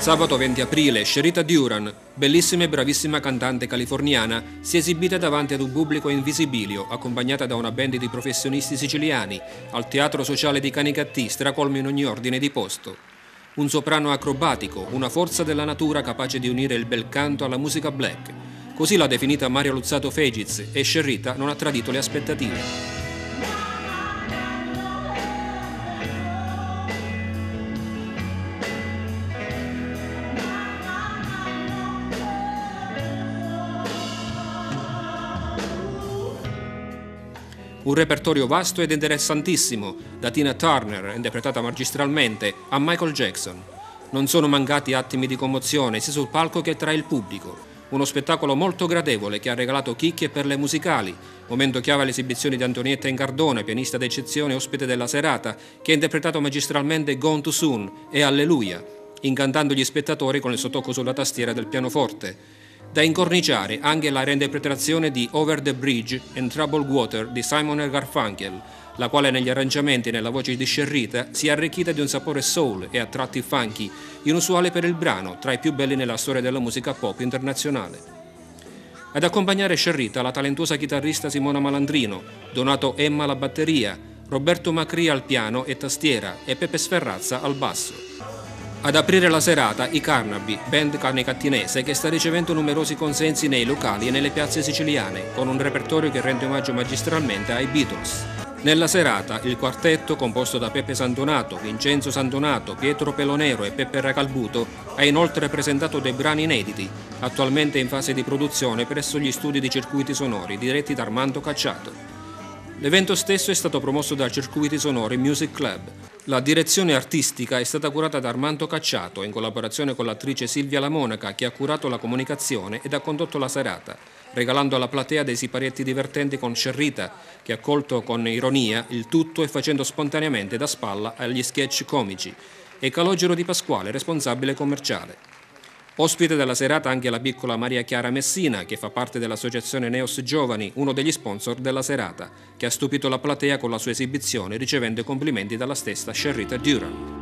Sabato 20 aprile, Sherita Duran, bellissima e bravissima cantante californiana, si è esibita davanti ad un pubblico in visibilio, accompagnata da una band di professionisti siciliani, al Teatro Sociale di Canicattì, stracolmo in ogni ordine di posto. Un soprano acrobatico, una forza della natura capace di unire il bel canto alla musica black. Così l'ha definita Maria Luzzato Fegiz e Sherita non ha tradito le aspettative. Un repertorio vasto ed interessantissimo, da Tina Turner, interpretata magistralmente, a Michael Jackson. Non sono mancati attimi di commozione sia sul palco che tra il pubblico. Uno spettacolo molto gradevole che ha regalato chicche e perle musicali. Momento chiave all'esibizione di Antonietta Incardone, pianista d'eccezione ospite della serata, che ha interpretato magistralmente Gone Too Soon e Alleluia, incantando gli spettatori con il sottocco sulla tastiera del pianoforte. Da incorniciare anche la reinterpretazione di Over the Bridge and Troubled Water di Simon & Garfunkel, la quale negli arrangiamenti e nella voce di Sherita si è arricchita di un sapore soul e a tratti funky, inusuale per il brano, tra i più belli nella storia della musica pop internazionale. Ad accompagnare Sherita la talentuosa chitarrista Simona Malandrino, Donato Emma alla batteria, Roberto Macri al piano e tastiera e Peppe Sferrazza al basso. Ad aprire la serata i Carnaby, band canicattinese che sta ricevendo numerosi consensi nei locali e nelle piazze siciliane, con un repertorio che rende omaggio magistralmente ai Beatles. Nella serata il quartetto, composto da Peppe Sandonato, Vincenzo Sandonato, Pietro Pelonero e Peppe Racalbuto, ha inoltre presentato dei brani inediti, attualmente in fase di produzione presso gli studi di Circuiti Sonori diretti da Armando Cacciato. L'evento stesso è stato promosso dal Circuiti Sonori Music Club. La direzione artistica è stata curata da Armando Cacciato in collaborazione con l'attrice Silvia La Monaca, che ha curato la comunicazione ed ha condotto la serata, regalando alla platea dei siparietti divertenti con Sherita, che ha colto con ironia il tutto e facendo spontaneamente da spalla agli sketch comici, e Calogero Di Pasquale, responsabile commerciale. Ospite della serata anche la piccola Maria Chiara Messina, che fa parte dell'associazione Neos Giovani, uno degli sponsor della serata, che ha stupito la platea con la sua esibizione ricevendo complimenti dalla stessa Sherita Duran.